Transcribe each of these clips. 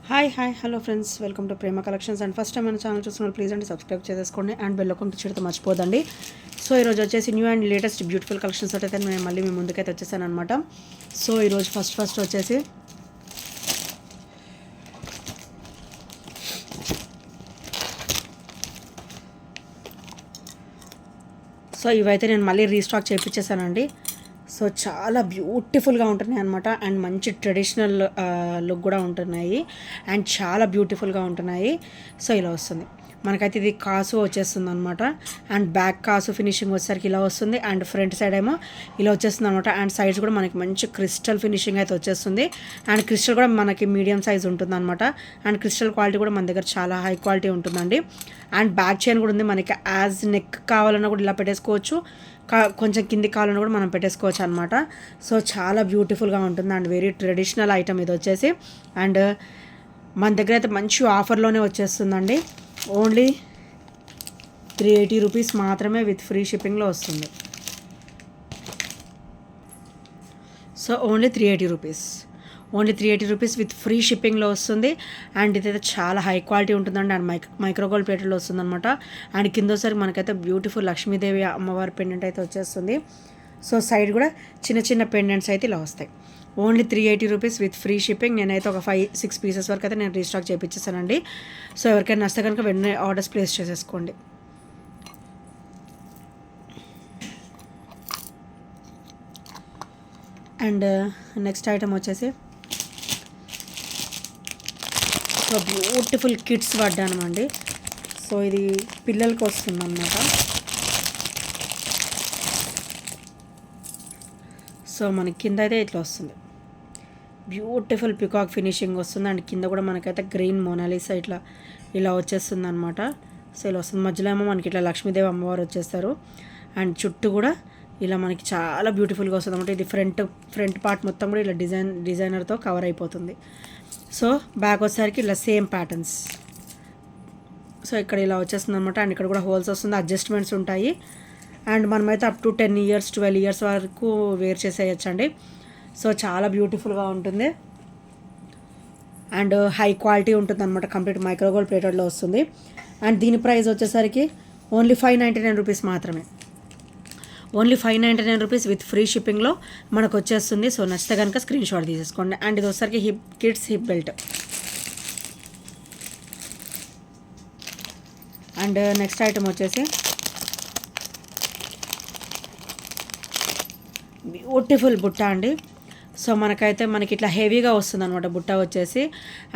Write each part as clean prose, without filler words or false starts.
Hello friends, welcome to Prema collections. And first time మన channel చూస్తున్నారు please అండి subscribe చేసుకోండి అండ్ బెల్ ఐకాన్ చేయడం మర్చిపోదండి. సో ఈరోజు వచ్చేసి new and latest beautiful collections అయితే నేను మళ్ళీ మీ ముందుకైతే వచ్చేసాను అనమాట. సో ఈరోజు ఫస్ట్ వచ్చేసి ఇవైతే నేను మళ్ళీ రీస్టాక్ చేయించేసానండి. సో చాలా బ్యూటిఫుల్గా ఉంటున్నాయి అనమాట. అండ్ మంచి ట్రెడిషనల్ లుక్ కూడా ఉంటున్నాయి అండ్ చాలా బ్యూటిఫుల్గా ఉంటున్నాయి. సో ఇలా వస్తుంది మనకైతే, ఇది కాసు వచ్చేస్తుంది అనమాట. అండ్ బ్యాక్ కాసు ఫినిషింగ్ వచ్చేసరికి ఇలా వస్తుంది అండ్ ఫ్రంట్ సైడ్ ఏమో ఇలా వచ్చేస్తుంది అనమాట. అండ్ సైడ్స్ కూడా మనకి మంచి క్రిస్టల్ ఫినిషింగ్ అయితే వచ్చేస్తుంది. అండ్ క్రిస్టల్ కూడా మనకి మీడియం సైజ్ ఉంటుంది అనమాట. అండ్ క్రిస్టల్ క్వాలిటీ కూడా మన దగ్గర చాలా హై క్వాలిటీ ఉంటుందండి. అండ్ బ్యాక్ చైన్ కూడా ఉంది మనకి. యాజ్ నెక్ కావాలన్నా కూడా ఇలా పెట్టేసుకోవచ్చు, కొంచెం కింది కావాలన్నా కూడా మనం పెట్టేసుకోవచ్చు అనమాట. సో చాలా బ్యూటిఫుల్గా ఉంటుంది అండ్ వెరీ ట్రెడిషనల్ ఐటమ్ ఇది వచ్చేసి. అండ్ మన దగ్గర అయితే మంచి ఆఫర్లోనే వచ్చేస్తుందండి. ఓన్లీ 380 రూపీస్ మాత్రమే విత్ ఫ్రీ షిప్పింగ్లో వస్తుంది. So only 380 rupees with free షిప్పింగ్లో వస్తుంది. అండ్ ఇదైతే చాలా హై క్వాలిటీ ఉంటుందండి. అండ్ మైక్రోగోల్డ్ ప్లేట్లో వస్తుంది అనమాట. అండ్ కిందోసారి మనకైతే బ్యూటిఫుల్ లక్ష్మీదేవి అమ్మవారి పెండెంట్ అయితే వచ్చేస్తుంది. సో సైడ్ కూడా చిన్న చిన్న పెండెంట్స్ అయితే ఇలా వస్తాయి. Only 380 rupees with free shipping. నేనైతే ఒక 5-6 పీసెస్ వరకు అయితే నేను రీస్టాక్ చేయించేసానండి. సో ఎవరికైనా నచ్చితే కనుక వెంటనే ఆర్డర్స్ ప్లేస్ చేసేసుకోండి. అండ్ నెక్స్ట్ ఐటమ్ వచ్చేసి సో బ్యూటిఫుల్ కిడ్స్ వడ్డానం అండి. సో ఇది పిల్లలకి వస్తుంది అన్నమాట. సో మనకి కింద అయితే ఇట్లా వస్తుంది, బ్యూటిఫుల్ పికాక్ ఫినిషింగ్ వస్తుంది. అండ్ కింద కూడా మనకైతే గ్రీన్ మోనాలిసా ఇలా వచ్చేస్తుంది అనమాట. సో ఇలా వస్తుంది. మధ్యలో ఏమో మనకి ఇట్లా లక్ష్మీదేవి అమ్మవారు వచ్చేస్తారు. అండ్ చుట్టూ కూడా ఇలా మనకి చాలా బ్యూటిఫుల్గా వస్తుంది అనమాట. ఇది ఫ్రంట్ పార్ట్ మొత్తం కూడా ఇలా డిజైనర్తో కవర్ అయిపోతుంది. సో బ్యాక్ వచ్చేసరికి ఇలా సేమ్ ప్యాటర్న్స్. సో ఇక్కడ ఇలా వచ్చేస్తుంది అనమాట. అండ్ ఇక్కడ కూడా హోల్స్ వస్తుంది, అడ్జస్ట్మెంట్స్ ఉంటాయి. అండ్ మనమైతే అప్ టు 10 ఇయర్స్ 12 ఇయర్స్ వరకు వేర్ చేసేయచ్చండి. సో చాలా బ్యూటిఫుల్గా ఉంటుంది అండ్ హై క్వాలిటీ ఉంటుంది అనమాట. కంప్లీట్ మైక్రోగోల్డ్ ప్లేటెడ్లో వస్తుంది. అండ్ దీని ప్రైస్ వచ్చేసరికి ఓన్లీ 599 రూపీస్ మాత్రమే. ఓన్లీ 599 రూపీస్ విత్ ఫ్రీ షిప్పింగ్లో మనకు వచ్చేస్తుంది. సో నచ్చితే కనుక స్క్రీన్ షాట్ తీసేసుకోండి. అండ్ ఇది వచ్చేసరికి kids hip belt. And next item వచ్చేసి బ్యూటిఫుల్ బుట్ట అండి. సో మనకి ఇట్లా హెవీగా వస్తుంది అనమాట బుట్ట వచ్చేసి.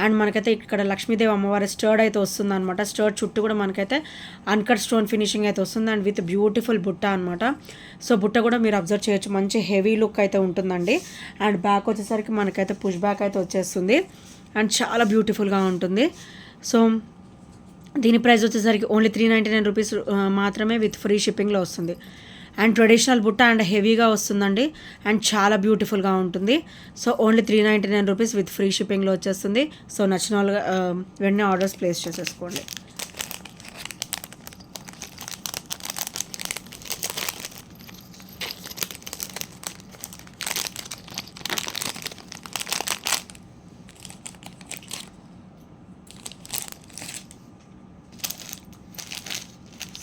అండ్ మనకైతే ఇక్కడ లక్ష్మీదేవి అమ్మవారి స్టర్డ్ అయితే వస్తుంది అనమాట. స్టర్డ్ చుట్టూ కూడా మనకైతే అన్కట్ స్టోన్ ఫినిషింగ్ అయితే వస్తుంది అండ్ విత్ బ్యూటిఫుల్ బుట్ట అనమాట. సో బుట్ట కూడా మీరు అబ్జర్వ్ చేయొచ్చు, మంచి హెవీ లుక్ అయితే ఉంటుందండి. అండ్ బ్యాక్ వచ్చేసరికి మనకైతే పుష్ బ్యాక్ అయితే వచ్చేస్తుంది అండ్ చాలా బ్యూటిఫుల్గా ఉంటుంది. సో దీని ప్రైస్ వచ్చేసరికి ఓన్లీ 399 రూపీస్ మాత్రమే విత్ ఫ్రీ షిప్పింగ్లో వస్తుంది. అండ్ ట్రెడిషనల్ బుట్ట అండ్ హెవీగా వస్తుందండి అండ్ చాలా బ్యూటిఫుల్గా ఉంటుంది. So only 399 rupees with free షిప్పింగ్లో వచ్చేస్తుంది. సో నచ్చిన వాళ్ళుగా వెంటనే ఆర్డర్స్ ప్లేస్ చేసేసుకోండి.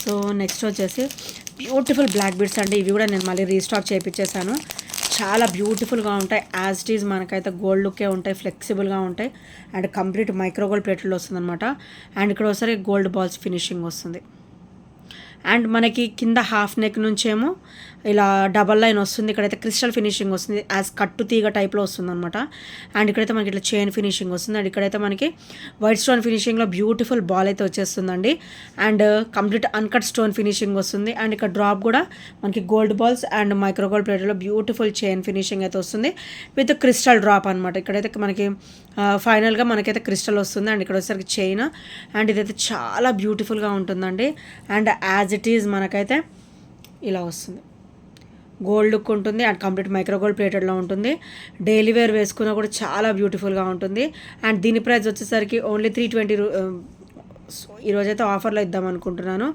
సో నెక్స్ట్ వచ్చేసి బ్యూటిఫుల్ బ్లాక్ బీడ్స్ అండి. ఇవి కూడా నేను మళ్ళీ రీస్టాక్ చేయించేసాను. చాలా బ్యూటిఫుల్గా ఉంటాయి. యాజ్ ఇట్ ఈజ్ మనకైతే గోల్డ్ లుక్కే ఉంటాయి, ఫ్లెక్సిబుల్గా ఉంటాయి అండ్ కంప్లీట్ మైక్రోగోల్డ్ ప్లేట్లో వస్తుంది అనమాట. అండ్ ఇక్కడ ఒకసారి గోల్డ్ బాల్స్ ఫినిషింగ్ వస్తుంది. అండ్ మనకి కింద హాఫ్ నెక్ నుంచేమో ఇలా డబల్ లైన్ వస్తుంది. ఇక్కడైతే క్రిస్టల్ ఫినిషింగ్ వస్తుంది, యాజ్ కట్టు తీగ టైప్లో వస్తుంది అనమాట. అండ్ ఇక్కడైతే మనకి ఇట్లా చైన్ ఫినిషింగ్ వస్తుంది. అండ్ ఇక్కడైతే మనకి వైట్ స్టోన్ ఫినిషింగ్లో బ్యూటిఫుల్ బాల్ అయితే వచ్చేస్తుందండి. And complete uncut stone finishing వస్తుంది. అండ్ ఇక్కడ డ్రాప్ కూడా మనకి గోల్డ్ బాల్స్ అండ్ మైక్రోగోల్డ్ ప్లేట్లో బ్యూటిఫుల్ చైన్ ఫినిషింగ్ అయితే వస్తుంది విత్ క్రిస్టల్ డ్రాప్ అనమాట. ఇక్కడైతే మనకి ఫైనల్గా మనకైతే క్రిస్టల్ వస్తుంది. అండ్ ఇక్కడ వచ్చేసరికి చైన్. అండ్ ఇదైతే చాలా బ్యూటిఫుల్గా ఉంటుందండి. అండ్ యాజ్ ఇట్ ఈజ్ మనకైతే ఇలా వస్తుంది, గోల్డ్ లుక్ ఉంటుంది అండ్ కంప్లీట్ మైక్రోగోల్డ్ ప్లేటెడ్లో ఉంటుంది. డైలీ వేర్ వేసుకున్నా కూడా చాలా బ్యూటిఫుల్గా ఉంటుంది. అండ్ దీని ప్రైస్ వచ్చేసరికి ఓన్లీ 320 ఈరోజైతే ఆఫర్లో ఇద్దాం అనుకుంటున్నాను.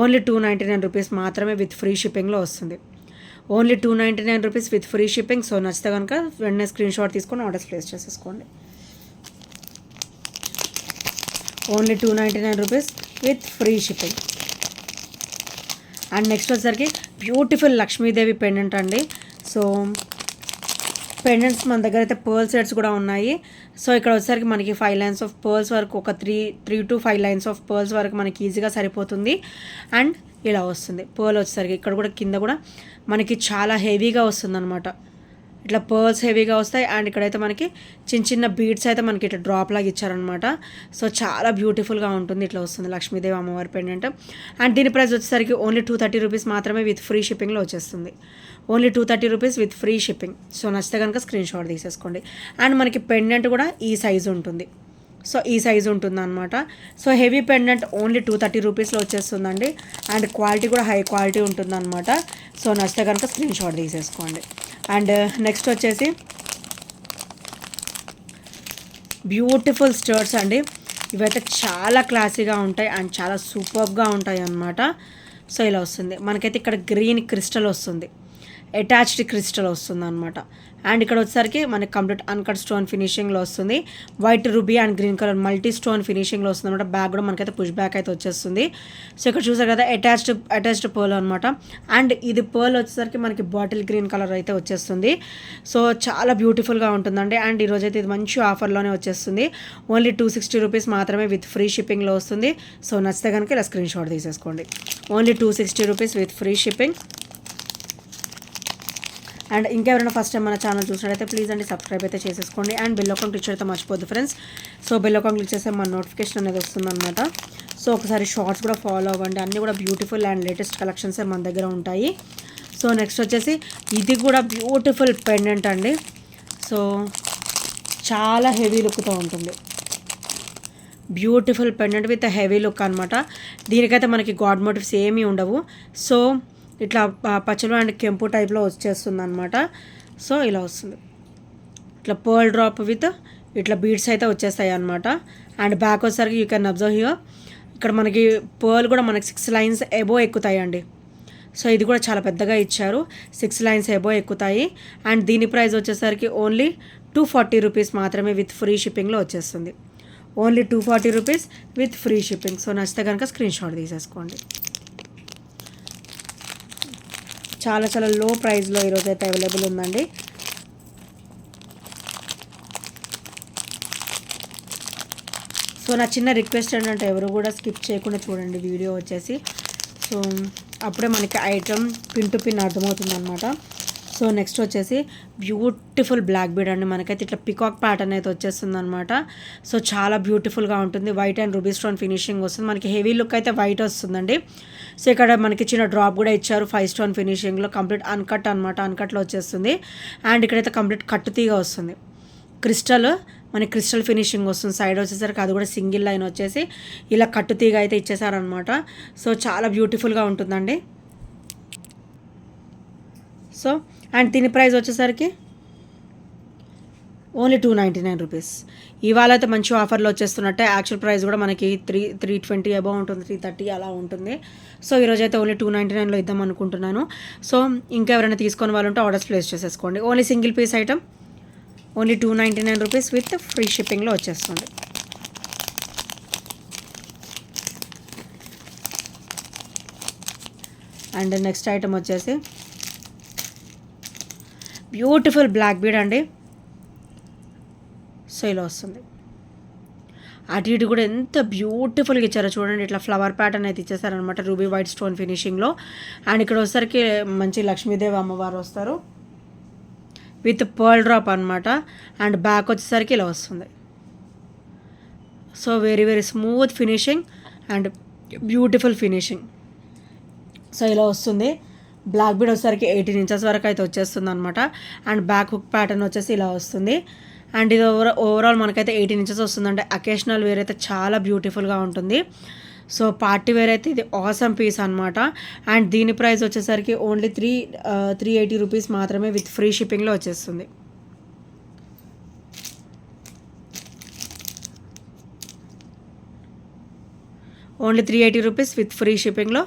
ఓన్లీ 299 రూపీస్ మాత్రమే విత్ ఫ్రీ షిప్పింగ్లో వస్తుంది. Only 299 rupees with free shipping. So నచ్చితే కనుక వెంటనే స్క్రీన్ షాట్ తీసుకొని ఆర్డర్స్ ప్లేస్ చేసేసుకోండి. Only 299 rupees with free shipping. And next వచ్చేసరికి బ్యూటిఫుల్ లక్ష్మీదేవి పెండెంట్ అండి. సో పెండెంట్స్ మన దగ్గర అయితే పర్ల్ సెట్స్ కూడా ఉన్నాయి. సో ఇక్కడ వచ్చేసరికి మనకి 5 లైన్స్ ఆఫ్ పర్ల్స్ వరకు, ఒక 3 to 5 లైన్స్ ఆఫ్ పర్ల్స్ వరకు మనకి ఈజీగా సరిపోతుంది. అండ్ ఇలా వస్తుంది పర్ల్ వచ్చేసరికి. ఇక్కడ కూడా కింద కూడా మనకి చాలా హెవీగా వస్తుంది అనమాట. ఇట్లా పర్ల్స్ హెవీగా వస్తాయి. అండ్ ఇక్కడైతే మనకి చిన్న చిన్న బీడ్స్ అయితే మనకి ఇట్లా డ్రాప్ లాగా ఇచ్చారనమాట. సో చాలా బ్యూటిఫుల్గా ఉంటుంది. ఇట్లా వస్తుంది లక్ష్మీదేవి అమ్మవారి పెండెంట్. అండ్ దీని ప్రైస్ వచ్చేసరికి ఓన్లీ 230 రూపీస్ మాత్రమే విత్ ఫ్రీ షిప్పింగ్లో వచ్చేస్తుంది. Only 230 rupees with free shipping. So నచ్చితే కనుక స్క్రీన్ షాట్ తీసేసుకోండి. అండ్ మనకి పెండెంట్ కూడా ఈ సైజు ఉంటుంది. సో ఈ సైజు ఉంటుంది అనమాట. సో హెవీ పెండెంట్ ఓన్లీ 230 రూపీస్లో వచ్చేస్తుందండి. అండ్ క్వాలిటీ కూడా హై క్వాలిటీ ఉంటుంది అనమాట. సో నచ్చితే కనుక స్క్రీన్ షాట్ తీసేసుకోండి. అండ్ నెక్స్ట్ వచ్చేసి బ్యూటిఫుల్ స్టర్ట్స్ అండి. ఇవైతే చాలా క్లాసీగా ఉంటాయి అండ్ చాలా సూపర్గా ఉంటాయి అన్నమాట. సో ఇలా వస్తుంది మనకైతే. ఇక్కడ గ్రీన్ క్రిస్టల్ వస్తుంది, అటాచ్డ్ క్రిస్టల్ వస్తుంది అనమాట. అండ్ ఇక్కడ వచ్చేసరికి మనకి కంప్లీట్ అన్కట్ స్టోన్ ఫినిషింగ్లో వస్తుంది. White ruby and green colour multi stone ఫినిషింగ్లో వస్తుంది అనమాట. బ్యాక్ కూడా మనకైతే పుష్ బ్యాక్ అయితే వచ్చేస్తుంది. సో ఇక్కడ చూసారు కదా అటాచ్డ్ పర్ల్ అనమాట. అండ్ ఇది పర్ల్ వచ్చేసరికి మనకి బాటిల్ గ్రీన్ కలర్ అయితే వచ్చేస్తుంది. సో చాలా బ్యూటిఫుల్గా ఉంటుందండి. అండ్ ఈరోజు అయితే ఇది మంచి ఆఫర్లోనే వచ్చేస్తుంది. ఓన్లీ 260 రూపీస్ మాత్రమే విత్ ఫ్రీ షిప్పింగ్లో వస్తుంది. సో నచ్చితే కనుక ఇలా స్క్రీన్ షాట్ తీసేసుకోండి. Only 260 rupees with free shipping. And ఇంకెవరైనా ఫస్ట్ టైం మన ఛానల్ చూసినట్టయితే ప్లీజ్ అండి సబ్స్క్రైబ్ అయితే చేసేసుకోండి. అండ్ బెల్ ఐకాన్ క్లిక్ చేయడం మర్చిపోద్దు friends. So bell icon click చేస్తే మన నోటిఫికేషన్ అనేది వస్తుందన్నమాట. సో ఒకసారి షార్ట్స్ కూడా ఫాలో అవ్వండి. అన్నీ కూడా బ్యూటిఫుల్ అండ్ లేటెస్ట్ కలెక్షన్స్ మన దగ్గర ఉంటాయి. సో నెక్స్ట్ వచ్చేసి ఇది కూడా బ్యూటిఫుల్ పెండెంట్ అండి. సో చాలా హెవీ లుక్తో ఉంటుంది. Beautiful pendant with heavy look అనమాట. దీనికైతే మనకి గాడ్ మోటివ్స్ ఏమీ ఉండవు. సో ఇట్లా పచ్చలు అండ్ కెంపు టైప్లో వచ్చేస్తుంది అనమాట. సో ఇలా వస్తుంది. ఇట్లా పర్ల్ డ్రాప్ విత్ ఇట్లా బీడ్స్ అయితే వచ్చేస్తాయి అనమాట. అండ్ బ్యాక్ వచ్చేసరికి యూ కెన్ అబ్జర్వ్ హియర్. ఇక్కడ మనకి పర్ల్ కూడా మనకి 6 లైన్స్ ఎబో ఎక్కుతాయండి. సో ఇది కూడా చాలా పెద్దగా ఇచ్చారు. 6 లైన్స్ ఎబో ఎక్కుతాయి. అండ్ దీని ప్రైస్ వచ్చేసరికి ఓన్లీ 240 రూపీస్ మాత్రమే విత్ ఫ్రీ షిప్పింగ్లో వచ్చేస్తుంది. Only 240 rupees with free shipping. So నచ్చితే కనుక స్క్రీన్ షాట్ తీసేసుకోండి. చాలా చాలా లో ప్రైస్లో ఈరోజు అయితే అవైలబుల్ ఉందండి. సో నా చిన్న రిక్వెస్ట్ ఏంటంటే ఎవరు కూడా స్కిప్ చేయకుండా చూడండి వీడియో వచ్చేసి. సో అప్పుడే మనకి ఐటమ్ పిన్ టు పిన్ అర్థమవుతుంది అనమాట. సో నెక్స్ట్ వచ్చేసి బ్యూటిఫుల్ బ్లాక్ బీడ్ అండి. మనకైతే ఇట్లా పికాక్ ప్యాటర్న్ అయితే వచ్చేస్తుంది అనమాట. సో చాలా బ్యూటిఫుల్గా ఉంటుంది. White and ruby stone finishing వస్తుంది. మనకి హెవీ లుక్ అయితే వైట్ వస్తుందండి. సో ఇక్కడ మనకి చిన్న డ్రాప్ కూడా ఇచ్చారు 5 స్టోన్ ఫినిషింగ్లో. కంప్లీట్ అన్కట్ అనమాట. అన్కట్లో వచ్చేస్తుంది. అండ్ ఇక్కడైతే కంప్లీట్ కట్టుతీగా వస్తుంది. మనకి క్రిస్టల్ ఫినిషింగ్ వస్తుంది. సైడ్ వచ్చేసరికి అది కూడా సింగిల్ లైన్ వచ్చేసి ఇలా కట్టుతీగా అయితే ఇచ్చేసారనమాట. సో చాలా బ్యూటిఫుల్గా ఉంటుందండి. సో అండ్ దీని ప్రైస్ వచ్చేసరికి ఓన్లీ 299 రూపీస్. ఇవాళ అయితే మంచి ఆఫర్లో వచ్చేస్తున్నట్టే. యాక్చువల్ ప్రైస్ కూడా మనకి 320 అబౌవ్ ఉంటుంది, 330 అలా ఉంటుంది. సో ఈరోజు అయితే ఓన్లీ 299లో ఇద్దాం అనుకుంటున్నాను. సో ఇంకెవరైనా తీసుకొని వాళ్ళు ఉంటే ఆర్డర్స్ ప్లేస్ చేసేసుకోండి. Only single piece item only 299 rupees with free షిప్పింగ్లో వచ్చేస్తుంది. అండ్ నెక్స్ట్ ఐటమ్ వచ్చేసి బ్యూటిఫుల్ బ్లాక్ బీడ్ అండి. సో ఇలా వస్తుంది. అటు ఇటు కూడా ఎంత బ్యూటిఫుల్గా ఇచ్చారో చూడండి. ఇట్లా ఫ్లవర్ ప్యాటర్న్ అయితే ఇచ్చేసారనమాట రూబీ వైట్ స్టోన్ ఫినిషింగ్లో. అండ్ ఇక్కడ వచ్చేసరికి మంచి లక్ష్మీదేవి అమ్మవారు వస్తారు విత్ పర్ల్ డ్రాప్ అనమాట. అండ్ బ్యాక్ వచ్చేసరికి ఇలా వస్తుంది. So very very smooth finishing and beautiful finishing. So ఇలా వస్తుంది. బ్లాక్ బీడ్ వచ్చేసరికి 18 ఇంచెస్ వరకు అయితే వచ్చేస్తుంది అనమాట. అండ్ బ్యాక్ హుక్ ప్యాటర్న్ వచ్చేసి ఇలా వస్తుంది. అండ్ ఇది ఓవరాల్ మనకైతే 18 ఇంచెస్ వస్తుందంటే అకేషనల్ వేర్ అయితే చాలా బ్యూటిఫుల్గా ఉంటుంది. సో పార్టీ వేర్ అయితే ఇది ఆసమ్ పీస్ అనమాట. అండ్ దీని ప్రైస్ వచ్చేసరికి ఓన్లీ 380 రూపీస్ మాత్రమే విత్ ఫ్రీ షిప్పింగ్లో వచ్చేస్తుంది. ఓన్లీ 380 రూపీస్ విత్ ఫ్రీ షిప్పింగ్లో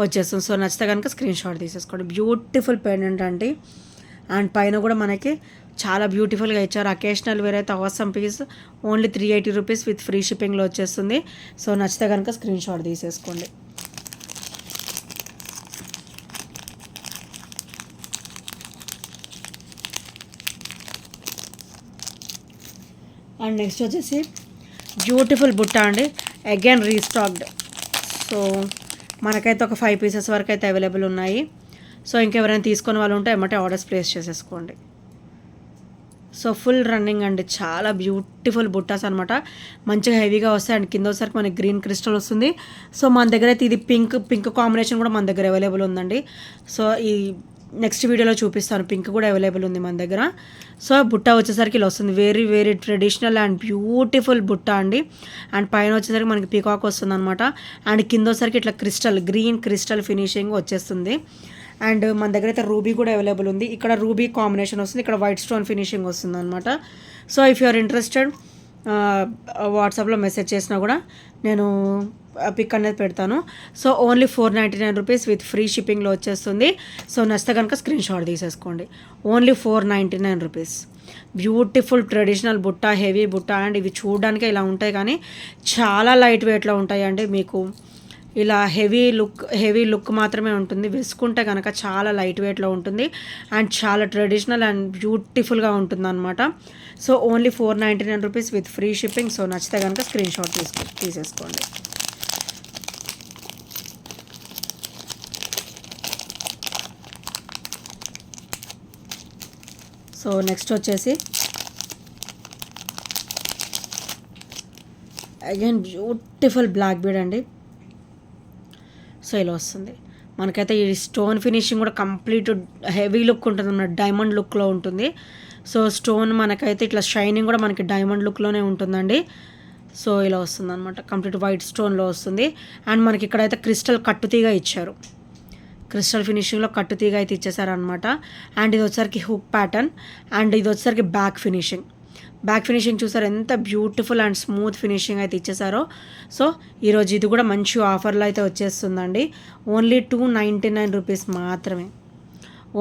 వచ్చేస్తుంది. సో నచ్చితే కనుక స్క్రీన్ షాట్ తీసేసుకోండి. బ్యూటిఫుల్ పెండెంట్ అండి. అండ్ పైన కూడా మనకి చాలా బ్యూటిఫుల్గా ఇచ్చారు. అకేషనల్ వేర్ అయితే అవసరం piece only 380 rupees with free షిప్పింగ్లో వచ్చేస్తుంది. సో నచ్చితే కనుక స్క్రీన్ షాట్ తీసేసుకోండి. అండ్ నెక్స్ట్ వచ్చేసి బ్యూటిఫుల్ బుట్ట అండి, అగైన్ రీస్టాక్డ్. సో మనకైతే ఒక 5 పీసెస్ వరకు అయితే అవైలబుల్ ఉన్నాయి. సో ఇంకెవరైనా తీసుకునే వాళ్ళు ఉంటే ఏమంటే ఆర్డర్స్ ప్లేస్ చేసేసుకోండి. సో ఫుల్ రన్నింగ్ అండి, చాలా బ్యూటిఫుల్ బుట్టాస్ అనమాట, మంచిగా హెవీగా వస్తాయి. అండ్ కింద వచ్చేసరికి మనకి గ్రీన్ క్రిస్టల్ వస్తుంది. సో మన దగ్గర అయితే ఇది పింక్ కాంబినేషన్ కూడా మన దగ్గర అవైలబుల్ ఉందండి. సో ఈ నెక్స్ట్ వీడియోలో చూపిస్తాను, పింక్ కూడా అవైలబుల్ ఉంది మన దగ్గర. సో బుట్ట వచ్చేసరికి ఇలా వస్తుంది, very very traditional and beautiful బుట్ట అండి. అండ్ పైన వచ్చేసరికి మనకి పీకాక్ వస్తుంది అనమాట. అండ్ కింద వచ్చేసరికి ఇట్లా గ్రీన్ క్రిస్టల్ ఫినిషింగ్ వచ్చేస్తుంది. అండ్ మన దగ్గర అయితే రూబీ కూడా అవైలబుల్ ఉంది. ఇక్కడ రూబీ కాంబినేషన్ వస్తుంది, ఇక్కడ వైట్ స్టోన్ ఫినిషింగ్ వస్తుంది అనమాట. So if you are interested వాట్సాప్లో మెసేజ్ చేసినా కూడా నేను పిక్ అనేది పెడతాను. So only 499 rupees with free షిప్పింగ్లో వచ్చేస్తుంది. సో నచ్చితే కనుక స్క్రీన్ షాట్ తీసేసుకోండి. Only 499 rupees. బ్యూటిఫుల్ ట్రెడిషనల్ బుట్ట, హెవీ బుట్ట. అండ్ ఇవి చూడడానికి ఇలా ఉంటాయి కానీ చాలా లైట్ వెయిట్లో ఉంటాయండి. మీకు ఇలా హెవీ లుక్ మాత్రమే ఉంటుంది, వేసుకుంటే కనుక చాలా లైట్ వెయిట్లో ఉంటుంది అండ్ చాలా ట్రెడిషనల్ అండ్ బ్యూటిఫుల్గా ఉంటుంది అనమాట. So only 499 rupees with free shipping. So నచ్చితే కనుక స్క్రీన్ షాట్ తీసేసుకోండి. సో నెక్స్ట్ వచ్చేసి అగైన్ బ్యూటిఫుల్ బ్లాక్ బీడ్ అండి. సో ఇలా వస్తుంది మనకైతే. ఈ స్టోన్ ఫినిషింగ్ కూడా కంప్లీట్ హెవీ లుక్ ఉంటుంది అన్నమాట, డైమండ్ లుక్లో ఉంటుంది. సో స్టోన్ మనకైతే ఇట్లా షైనింగ్ కూడా మనకి డైమండ్ లుక్లోనే ఉంటుందండి. సో ఇలా వస్తుంది అనమాట, కంప్లీట్ వైట్ స్టోన్లో వస్తుంది. అండ్ మనకి ఇక్కడైతే క్రిస్టల్ కట్టుతీగా ఇచ్చారు, క్రిస్టల్ ఫినిషింగ్లో కట్టుతీగ అయితే ఇచ్చేసారనమాట. అండ్ ఇది వచ్చేసరికి హుక్ ప్యాటర్న్. అండ్ ఇది వచ్చేసరికి బ్యాక్ ఫినిషింగ్ చూసారు ఎంత బ్యూటిఫుల్ అండ్ స్మూత్ ఫినిషింగ్ అయితే ఇచ్చేసారో. సో ఈరోజు ఇది కూడా మంచి ఆఫర్లో అయితే వచ్చేస్తుందండి. ఓన్లీ 299 రూపీస్ మాత్రమే.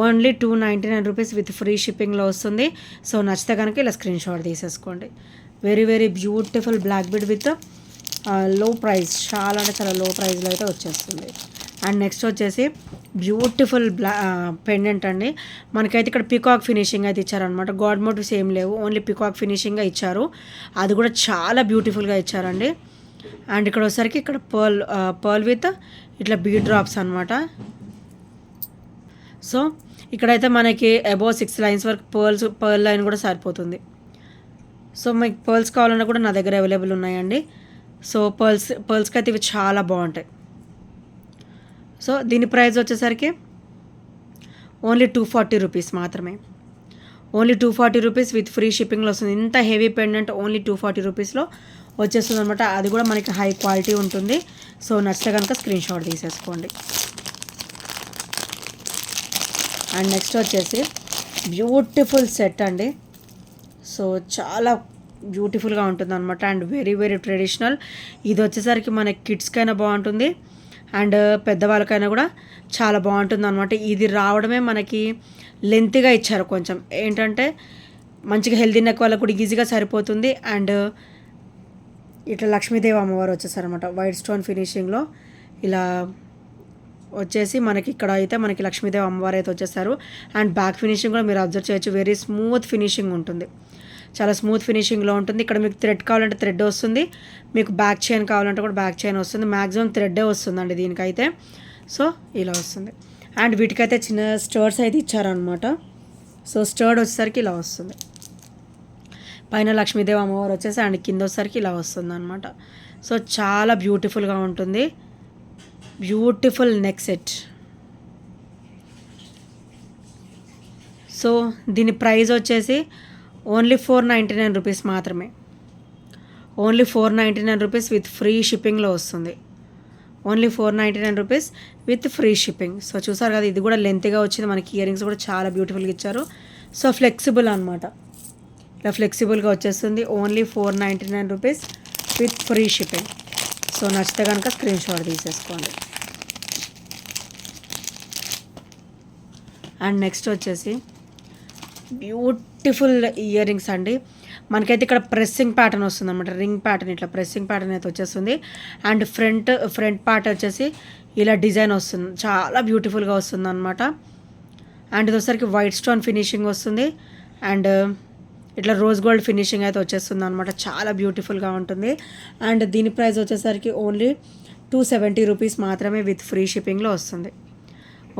ఓన్లీ 299 రూపీస్ విత్ ఫ్రీ షిప్పింగ్లో వస్తుంది. సో నచ్చితే కనుక ఇలా స్క్రీన్ షాట్ తీసేసుకోండి. Very very beautiful black bead with low price, చాలా అంటే చాలా లో ప్రైస్లో అయితే వచ్చేస్తుంది. అండ్ నెక్స్ట్ వచ్చేసి బ్యూటిఫుల్ పెండెంట్ అండి. మనకైతే ఇక్కడ పికాక్ ఫినిషింగ్ అయితే ఇచ్చారనమాట, గాడ్ మోటివ్స్ ఏం లేవు, ఓన్లీ పికాక్ ఫినిషింగ్గా ఇచ్చారు. అది కూడా చాలా బ్యూటిఫుల్గా ఇచ్చారండి. అండ్ ఇక్కడ వచ్చేసరికి ఇక్కడ పర్ల్ విత్ ఇట్లా బీడ్ డ్రాప్స్ అనమాట. సో ఇక్కడైతే మనకి అబౌవ్ 6 లైన్స్ వరకు పర్ల్ లైన్ కూడా సరిపోతుంది. సో మీకు పర్ల్స్ కావాలన్నా కూడా నా దగ్గర అవైలబుల్ ఉన్నాయండి. సో పర్ల్స్కి అయితే ఇవి చాలా బాగుంటాయి. సో దీని ప్రైస్ వచ్చేసరికి ఓన్లీ 240 రూపీస్ మాత్రమే. ఓన్లీ 240 రూపీస్ విత్ ఫ్రీ షిప్పింగ్లో వస్తుంది. ఇంత హెవీ పెండెంట్ ఓన్లీ 240 రూపీస్లో వచ్చేస్తుంది అనమాట. అది కూడా మనకి హై క్వాలిటీ ఉంటుంది. సో నచ్చితే కనుక స్క్రీన్ షాట్ తీసేసుకోండి. అండ్ నెక్స్ట్ వచ్చేసి బ్యూటిఫుల్ సెట్ అండి. సో చాలా బ్యూటిఫుల్గా ఉంటుంది అనమాట అండ్ వెరీ వెరీ ట్రెడిషనల్. ఇది వచ్చేసరికి మన కిడ్స్కైనా బాగుంటుంది అండ్ పెద్దవాళ్ళకైనా కూడా చాలా బాగుంటుంది అనమాట. ఇది రావడమే మనకి లెంత్గా ఇచ్చారు కొంచెం, ఏంటంటే మంచిగా హెల్తీ నెక్ వాళ్ళకు కూడా ఈజీగా సరిపోతుంది. అండ్ ఇట్లా లక్ష్మీదేవి అమ్మవారు వచ్చేసారనమాట వైట్ స్టోన్ ఫినిషింగ్లో. ఇలా వచ్చేసి మనకి ఇక్కడ అయితే మనకి లక్ష్మీదేవి అమ్మవారు అయితే వచ్చేసారు. అండ్ బ్యాక్ ఫినిషింగ్ కూడా మీరు అబ్జర్వ్ చేయొచ్చు, వెరీ స్మూత్ ఫినిషింగ్ ఉంటుంది, చాలా స్మూత్ ఫినిషింగ్లో ఉంటుంది. ఇక్కడ మీకు థ్రెడ్ కావాలంటే థ్రెడ్ వస్తుంది, మీకు బ్యాక్ చైన్ కావాలంటే కూడా బ్యాక్ చైన్ వస్తుంది. మ్యాక్సిమం థ్రెడ్డే వస్తుందండి దీనికైతే. సో ఇలా వస్తుంది. అండ్ వీటికైతే చిన్న స్టర్డ్స్ అయితే ఇచ్చారనమాట. సో స్టర్డ్ వచ్చేసరికి ఇలా వస్తుంది, పైన లక్ష్మీదేవి అమ్మవారు వచ్చేసి అండ్ కింద వచ్చేసరికి ఇలా వస్తుంది అనమాట. సో చాలా బ్యూటిఫుల్గా ఉంటుంది, బ్యూటిఫుల్ నెక్ సెట్. సో దీని ప్రైస్ వచ్చేసి ఓన్లీ 499 రూపీస్ మాత్రమే. ఓన్లీ 499 రూపీస్ విత్ ఫ్రీ షిప్పింగ్లో వస్తుంది. Only 499 rupees with free shipping. So చూసారు కదా, ఇది కూడా లెంత్గా వచ్చింది. మనకి ఇయర్ రింగ్స్ కూడా చాలా బ్యూటిఫుల్గా ఇచ్చారు. సో ఫ్లెక్సిబుల్ అనమాట, ఇలా ఫ్లెక్సిబుల్గా వచ్చేస్తుంది. Only 499 rupees with free shipping. So నచ్చితే కనుక స్క్రీన్ షాట్ తీసేసుకోండి. అండ్ నెక్స్ట్ వచ్చేసి బ్యూటిఫుల్ ఇయర్ రింగ్స్ అండి. మనకైతే ఇక్కడ ప్రెస్సింగ్ ప్యాటర్న్ వస్తుంది అనమాట, రింగ్ ప్యాటర్న్, ఇట్లా ప్రెస్సింగ్ ప్యాటర్న్ అయితే వచ్చేస్తుంది. అండ్ ఫ్రంట్ పార్ట్ వచ్చేసి ఇలా డిజైన్ వస్తుంది, చాలా బ్యూటిఫుల్గా వస్తుంది అనమాట. అండ్ ఇది వచ్చేసరికి వైట్ స్టోన్ ఫినిషింగ్ వస్తుంది. అండ్ ఇట్లా రోజ్ గోల్డ్ ఫినిషింగ్ అయితే వచ్చేస్తుంది అనమాట, చాలా బ్యూటిఫుల్గా ఉంటుంది. అండ్ దీని ప్రైస్ వచ్చేసరికి ఓన్లీ 270 రూపీస్ మాత్రమే విత్ ఫ్రీ షిప్పింగ్లో వస్తుంది.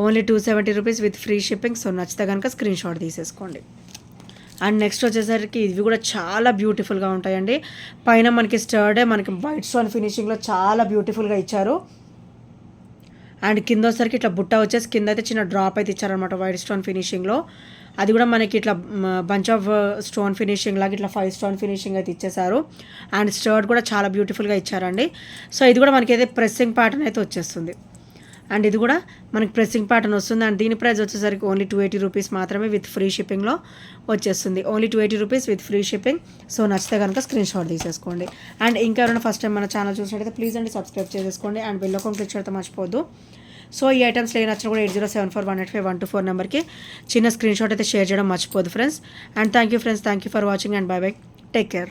Only 270 rupees with free shipping. So నచ్చితే కనుక స్క్రీన్ షాట్ తీసేసుకోండి. అండ్ నెక్స్ట్ వచ్చేసరికి ఇవి కూడా చాలా బ్యూటిఫుల్గా ఉంటాయండి. పైన మనకి స్టర్డే మనకి వైట్ స్టోన్ ఫినిషింగ్లో చాలా బ్యూటిఫుల్గా ఇచ్చారు. అండ్ కింద వచ్చేసరికి ఇట్లా బుట్ట వచ్చేసి కింద అయితే చిన్న డ్రాప్ అయితే ఇచ్చారనమాట వైట్ స్టోన్ ఫినిషింగ్లో. అది కూడా మనకి ఇట్లా బంచ్ ఆఫ్ స్టోన్ ఫినిషింగ్ లాగా ఇట్లా 5 స్టోన్ ఫినిషింగ్ అయితే ఇచ్చేసారు. అండ్ స్టర్ట్ కూడా చాలా బ్యూటిఫుల్గా ఇచ్చారండి. సో ఇది కూడా మనకి అయితే ప్రెస్సింగ్ ప్యాటర్న్ అయితే వచ్చేస్తుంది. అండ్ ఇది కూడా మనకి ప్రెస్సింగ్ ప్యాటర్న్ వస్తుంది. అండ్ దీని ప్రైస్ వచ్చేసరికి ఓన్లీ 280 రూపీస్ మాత్రమే విత్ ఫ్రీ షిప్పింగ్లో వచ్చేస్తుంది. Only 280 rupees with free shipping. So నచ్చితే కనుక స్క్రీన్ షాట్ తీసేసుకోండి. అండ్ ఇంకా ఎవరైనా ఫస్ట్ టైం మన ఛానల్ చూసినట్టయితే ప్లీజ్ అండి సబ్స్క్రైబ్ చేసేసుకోండి. అండ్ బెల్ ఐకాన్ క్లిక్ చేయడం మర్చిపోద్దు. సో ఈ ఐటమ్స్ ఏ నచ్చినా కూడా 8074185124 నెంబర్కి చిన్న స్క్రీన్ షాట్ అయితే షేర్ చేయడం మర్చిపోదు friends. And thank you friends, thank you for watching and bye bye, take care.